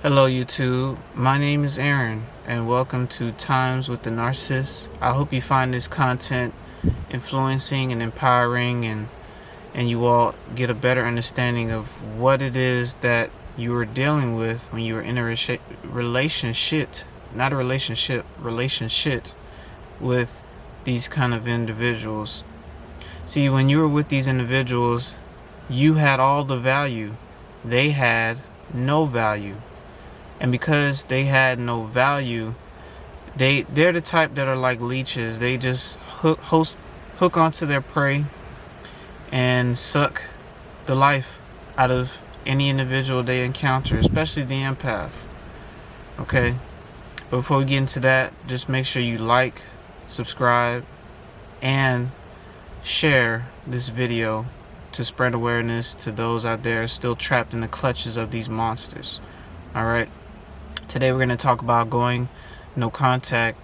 Hello YouTube, my name is Aaron and welcome to Times with the Narcissists. I hope you find this content influencing and empowering and you all get a better understanding of what it is that you are dealing with when you are in a relationship with these kind of individuals. See, when you were with these individuals, you had all the value. They had no value. And because they had no value, they're the type that are like leeches. They just hook onto their prey and suck the life out of any individual they encounter, especially the empath. Okay? But before we get into that, just make sure you like, subscribe, and share this video to spread awareness to those out there still trapped in the clutches of these monsters. Alright? Today we're going to talk about going no contact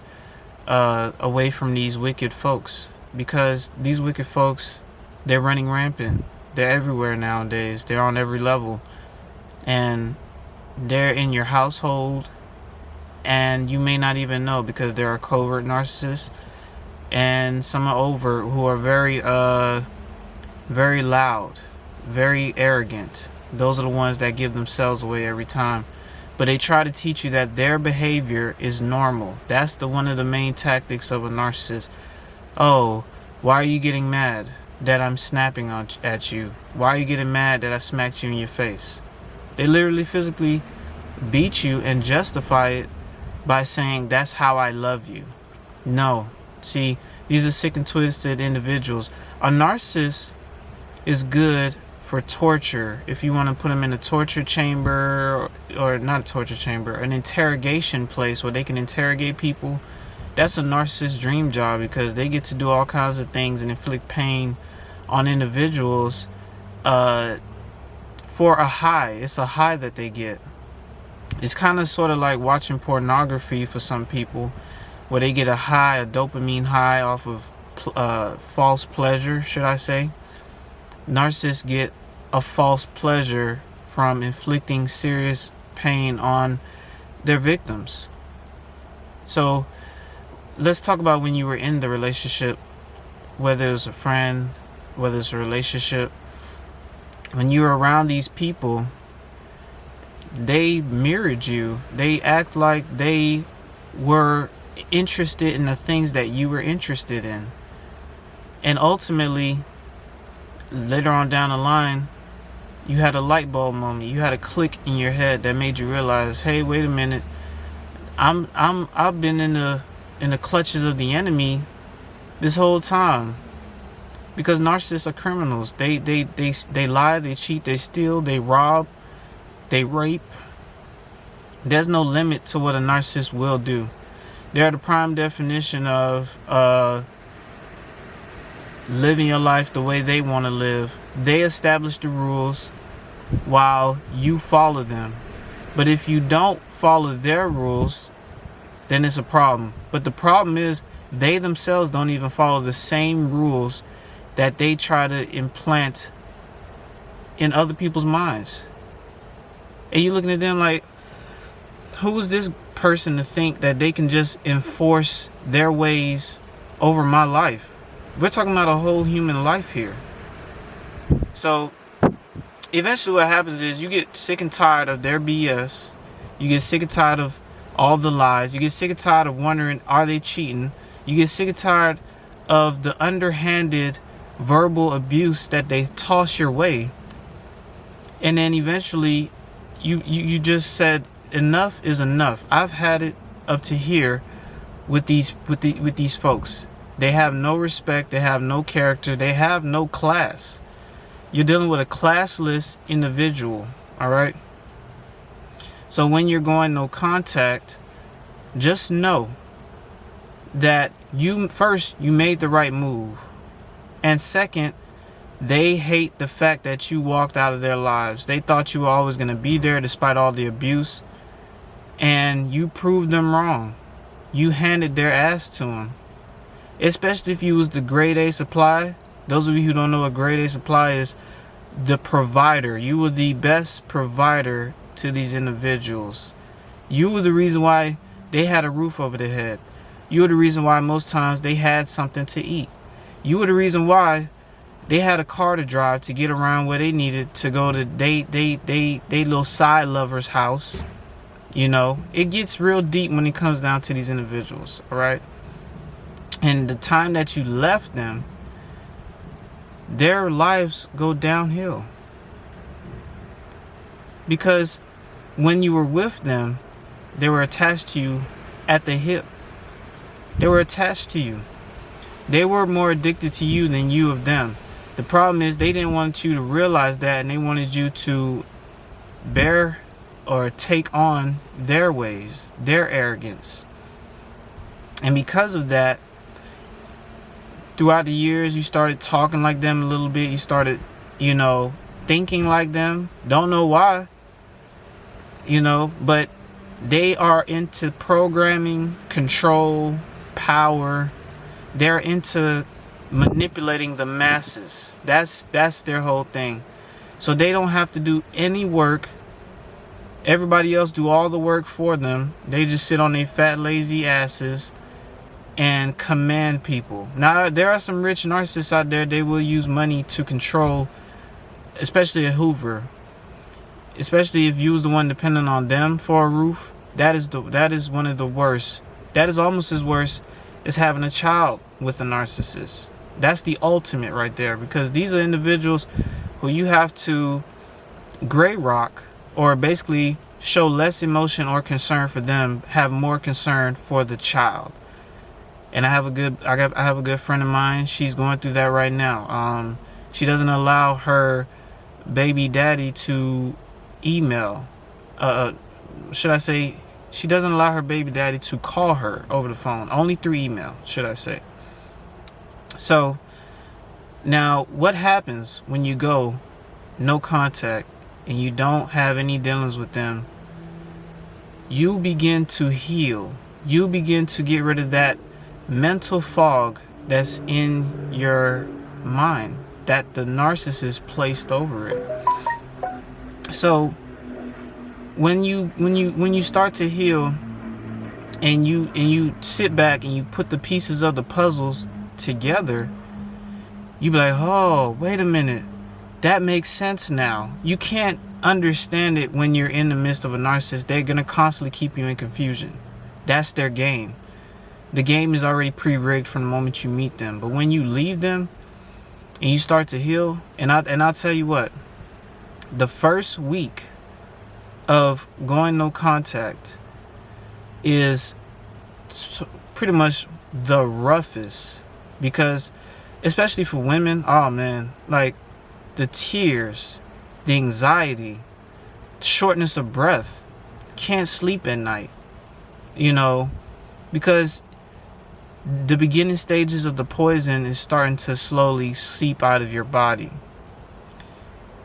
away from these wicked folks, because these wicked folks, they're running rampant. They're everywhere nowadays. They're on every level, and they're in your household and you may not even know, because there are covert narcissists and some are overt, who are very loud, very arrogant. Those are the ones that give themselves away every time. But they try to teach you that their behavior is normal. That's one of the main tactics of a narcissist. Oh, why are you getting mad that I'm snapping at you? Why are you getting mad that I smacked you in your face? They literally physically beat you and justify it by saying, that's how I love you. No. See, these are sick and twisted individuals. A narcissist is good for torture. If you want to put them in a torture chamber, or not a torture chamber, an interrogation place where they can interrogate people, that's a narcissist's dream job, because they get to do all kinds of things and inflict pain on individuals for a high. It's a high that they get. It's kind of sort of like watching pornography for some people, where they get a high, a dopamine high off of false pleasure, should I say. Narcissists get a false pleasure from inflicting serious pain on their victims. So let's talk about when you were in the relationship, whether it was a friend, whether it's a relationship. When you were around these people, they mirrored you. They act like they were interested in the things that you were interested in. And ultimately, later on down the line, you had a light bulb moment. You had a click in your head that made you realize, hey, wait a minute, I've been in the clutches of the enemy this whole time. Because narcissists are criminals. They lie, they cheat, they steal, they rob, they rape. There's no limit to what a narcissist will do. They're the prime definition of living your life the way they want to live. They establish the rules while you follow them. But if you don't follow their rules, then it's a problem. But the problem is, they themselves don't even follow the same rules that they try to implant in other people's minds. And you're looking at them like, who is this person to think that they can just enforce their ways over my life? We're talking about a whole human life here. So eventually what happens is, you get sick and tired of their BS. You get sick and tired of all the lies. You get sick and tired of wondering, are they cheating? You get sick and tired of the underhanded verbal abuse that they toss your way. And then eventually you just said, enough is enough. I've had it up to here with these folks. They have no respect, they have no character, they have no class. You're dealing with a classless individual, all right? So when you're going no contact, just know that you made the right move. And second, they hate the fact that you walked out of their lives. They thought you were always going to be there despite all the abuse. And you proved them wrong. You handed their ass to them. Especially if you was the grade A supply. Those of you who don't know what grade A supply is, the provider. You were the best provider to these individuals. You were the reason why they had a roof over their head. You were the reason why most times they had something to eat. You were the reason why they had a car to drive to get around where they needed to go to they little side lover's house. You know, it gets real deep when it comes down to these individuals, all right? And the time that you left them, their lives go downhill. Because when you were with them, they were attached to you at the hip. They were attached to you. They were more addicted to you than you of them. The problem is they didn't want you to realize that, and they wanted you to bear or take on their ways, their arrogance. And because of that, throughout the years, you started talking like them a little bit. You started, you know, thinking like them. Don't know why, you know, but they are into programming, control, power. They're into manipulating the masses. That's their whole thing. So they don't have to do any work. Everybody else do all the work for them. They just sit on their fat, lazy asses and command people. Now, there are some rich narcissists out there. They will use money to control, especially a Hoover. Especially if you was the one depending on them for a roof. That is one of the worst. That is almost as worse as having a child with a narcissist. That's the ultimate right there, because these are individuals who you have to gray rock, or basically show less emotion or concern for them, have more concern for the child. And I have a good friend of mine. She's going through that right now. She doesn't allow her baby daddy to email. Should I say, she doesn't allow her baby daddy to call her over the phone, only through email, should I say. So now what happens when you go no contact and you don't have any dealings with them? You begin to heal. You begin to get rid of that mental fog that's in your mind that the narcissist placed over it. So when you start to heal and you sit back and you put the pieces of the puzzles together, you be like, oh, wait a minute, that makes sense now. You can't understand it when you're in the midst of a narcissist. They're gonna constantly keep you in confusion. That's their game. The game is already pre-rigged from the moment you meet them. But when you leave them and you start to heal, and I'll tell you what, the first week of going no contact is pretty much the roughest, because especially for women, oh man, like the tears, the anxiety, shortness of breath, can't sleep at night, you know, because the beginning stages of the poison is starting to slowly seep out of your body.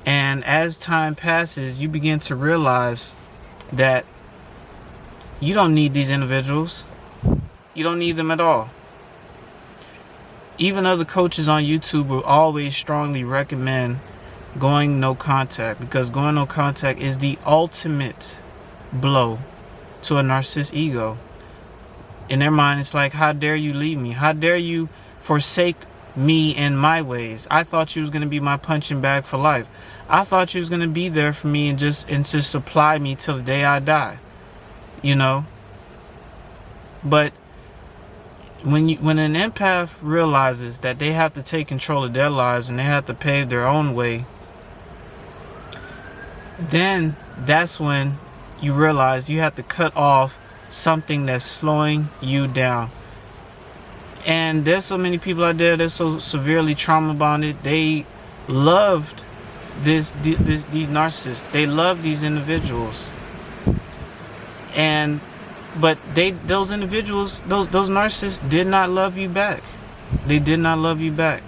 And as time passes, you begin to realize that you don't need these individuals. You don't need them at all. Even other coaches on YouTube will always strongly recommend going no contact, because going no contact is the ultimate blow to a narcissist ego. In their mind, it's like, how dare you leave me? How dare you forsake me and my ways? I thought you was going to be my punching bag for life. I thought you was going to be there for me and just supply me till the day I die, you know. But when an empath realizes that they have to take control of their lives and they have to pave their own way, then that's when you realize you have to cut off something that's slowing you down. And there's so many people out there that's so severely trauma bonded. They loved these narcissists. They love these individuals. But those individuals, those narcissists did not love you back. They did not love you back.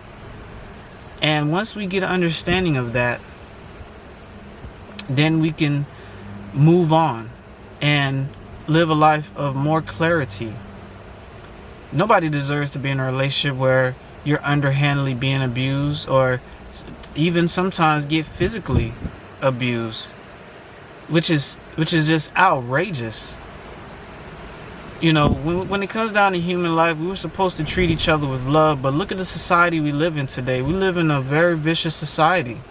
And once we get an understanding of that, then we can move on and live a life of more clarity. Nobody deserves to be in a relationship where you're underhandedly being abused, or even sometimes get physically abused. which is just outrageous. You know, when it comes down to human life, we were supposed to treat each other with love, but look at the society we live in today. We live in a very vicious society,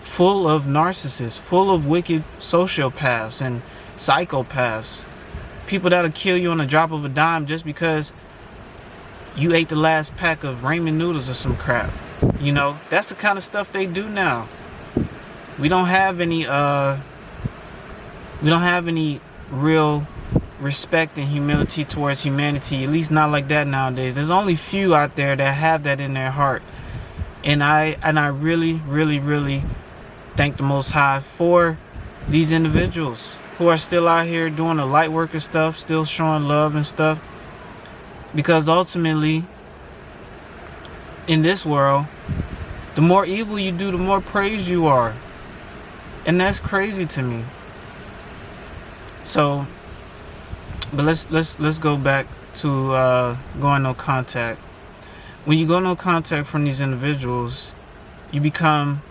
full of narcissists, full of wicked sociopaths and psychopaths. People that'll kill you on the drop of a dime just because you ate the last pack of ramen noodles or some crap. You know, that's the kind of stuff they do now. We don't have any real respect and humility towards humanity, at least not like that nowadays. There's only few out there that have that in their heart. And I really, really, really thank the Most High for these individuals who are still out here doing the light worker stuff, still showing love and stuff. Because ultimately, in this world, the more evil you do, the more praised you are. And that's crazy to me. So, but let's go back to going no contact. When you go no contact from these individuals, you become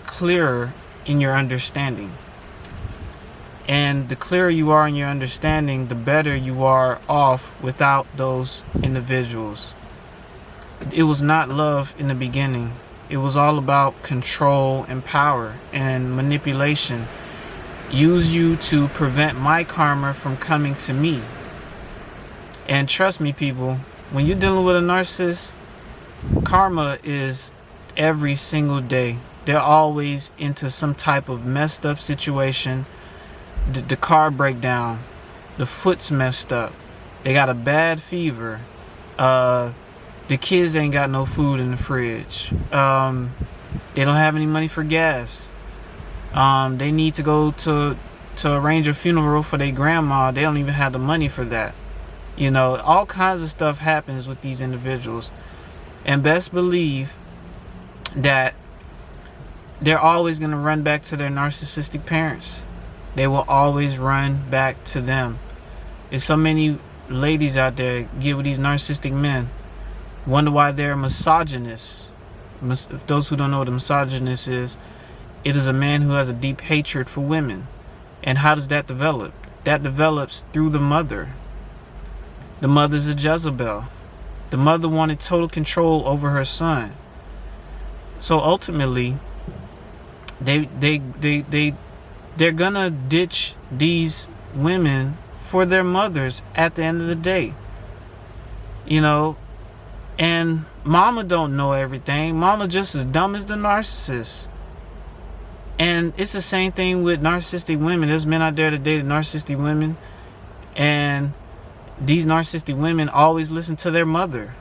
clearer in your understanding. And the clearer you are in your understanding, the better you are off without those individuals. It was not love in the beginning. It was all about control and power and manipulation. Use you to prevent my karma from coming to me. And trust me, people, when you're dealing with a narcissist, karma is every single day. They're always into some type of messed up situation. The car breakdown, the foot's messed up, they got a bad fever, the kids ain't got no food in the fridge, they don't have any money for gas, they need to go to arrange a funeral for their grandma. They don't even have the money for that. You know, all kinds of stuff happens with these individuals, and best believe that they're always going to run back to their narcissistic parents. They will always run back to them. There's so many ladies out there get with these narcissistic men, wonder why they're misogynists. Those who don't know what a misogynist is, it is a man who has a deep hatred for women. And how does that develop? That develops through the mother. The mother's a Jezebel. The mother wanted total control over her son. So ultimately, they're gonna ditch these women for their mothers at the end of the day. You know, and mama don't know everything. Mama just as dumb as the narcissist. And it's the same thing with narcissistic women. There's men out there that date narcissistic women, and these narcissistic women always listen to their mother.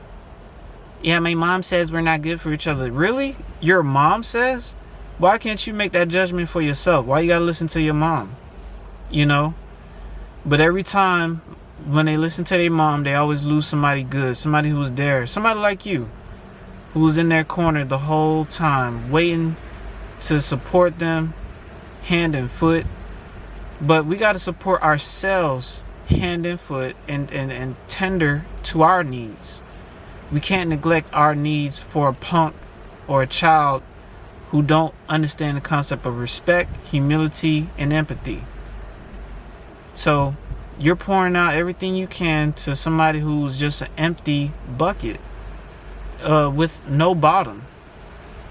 Yeah, my mom says we're not good for each other. Really? Your mom says? Why can't you make that judgment for yourself? Why you gotta listen to your mom? You know? But every time when they listen to their mom, they always lose somebody good, somebody who was there, somebody like you, who was in their corner the whole time, waiting to support them, hand and foot. But we gotta support ourselves, hand and foot, and tender to our needs. We can't neglect our needs for a punk or a child who don't understand the concept of respect, humility, and empathy. So you're pouring out everything you can to somebody who's just an empty bucket with no bottom.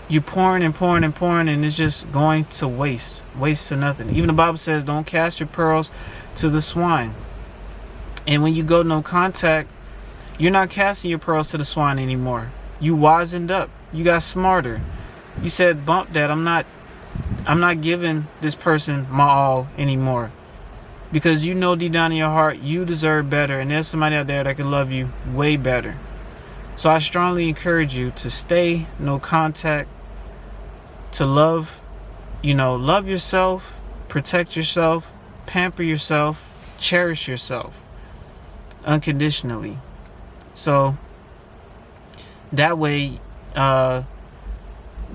You're pouring and pouring and pouring, and it's just going to waste to nothing. Even the Bible says, don't cast your pearls to the swine. And when you go no contact, you're not casting your pearls to the swine anymore. You wisened up. You got smarter. You said, bump that. I'm not giving this person my all anymore. Because you know deep down in your heart, you deserve better. And there's somebody out there that can love you way better. So I strongly encourage you to stay no contact, to love yourself, protect yourself, pamper yourself, cherish yourself unconditionally. So that way,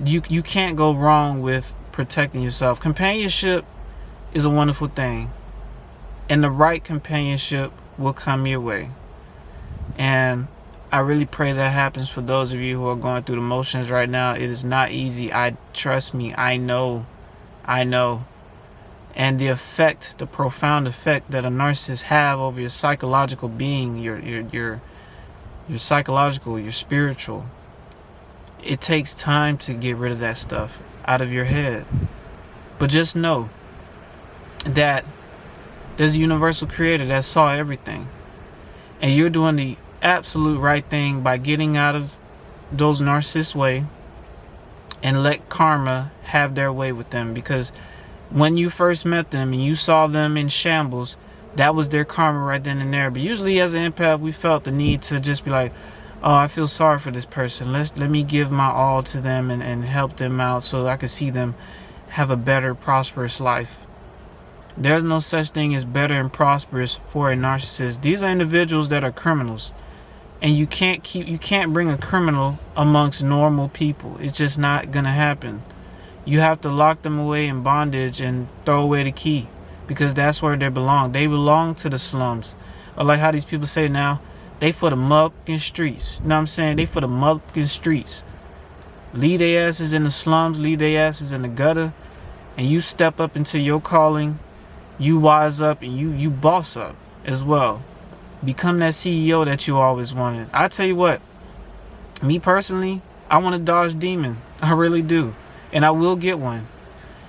you can't go wrong with protecting yourself. Companionship is a wonderful thing, and the right companionship will come your way. And I really pray that happens for those of you who are going through the motions right now. It is not easy. Trust me, I know I know. And the effect, the profound effect that a narcissist have over your psychological being, your psychological, your spiritual. It takes time to get rid of that stuff out of your head. But just know that there's a universal creator that saw everything. And you're doing the absolute right thing by getting out of those narcissists' way and let karma have their way with them. Because when you first met them and you saw them in shambles, that was their karma right then and there. But usually as an empath, we felt the need to just be like, oh, I feel sorry for this person. Let me give my all to them and help them out so I can see them have a better, prosperous life. There's no such thing as better and prosperous for a narcissist. These are individuals that are criminals. And you can't bring a criminal amongst normal people. It's just not gonna happen. You have to lock them away in bondage and throw away the key, because that's where they belong. They belong to the slums. Or like how these people say now, they for the motherfucking streets. You know what I'm saying? They for the motherfucking streets. Leave their asses in the slums, leave their asses in the gutter, and you step up into your calling. You wise up and you boss up as well. Become that CEO that you always wanted. I tell you what, me personally, I want to dodge demon. I really do. And I will get one.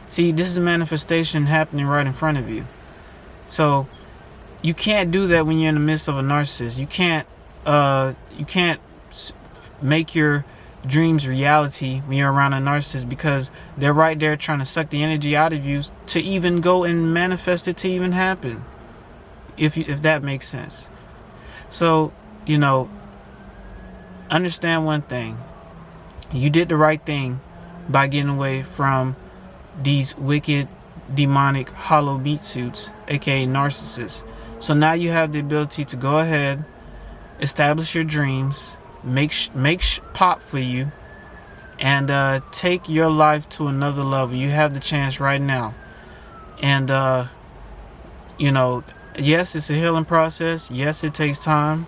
See, this is a manifestation happening right in front of you. So you can't do that when you're in the midst of a narcissist. You can't make your dreams reality when you're around a narcissist, because they're right there trying to suck the energy out of you to even go and manifest it to even happen. If that makes sense. So, understand one thing. You did the right thing by getting away from these wicked, demonic, hollow meat suits, aka narcissists. So now you have the ability to go ahead, establish your dreams, make pop for you, and take your life to another level. You have the chance right now. And yes, it's a healing process. Yes, it takes time.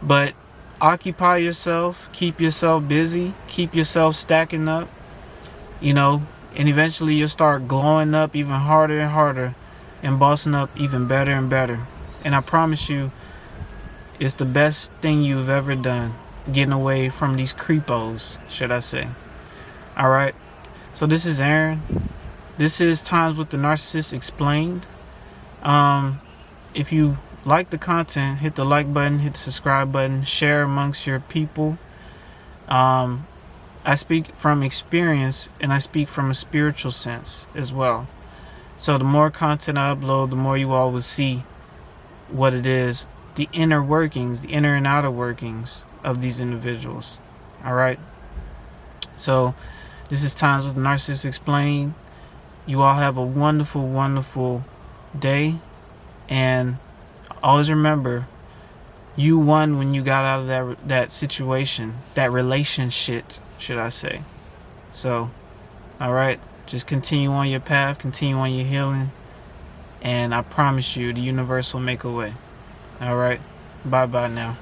But occupy yourself, keep yourself busy, keep yourself stacking up, and eventually you'll start glowing up even harder and harder and bossing up even better and better. And I promise you, it's the best thing you've ever done, getting away from these creepos, should I say. All right. So this is Aaron. This is Times with the Narcissist Explained. If you like the content, hit the like button, hit the subscribe button, share amongst your people. I speak from experience, and I speak from a spiritual sense as well. So the more content I upload, the more you all will see what it is, the inner workings, the inner and outer workings of these individuals. All right. So this is Times with the Narcissist Explained. You all have a wonderful, wonderful day. And always remember, you won when you got out of that situation, that relationship, should I say. So, all right, just continue on your path, continue on your healing, and I promise you the universe will make a way. All right, bye-bye now.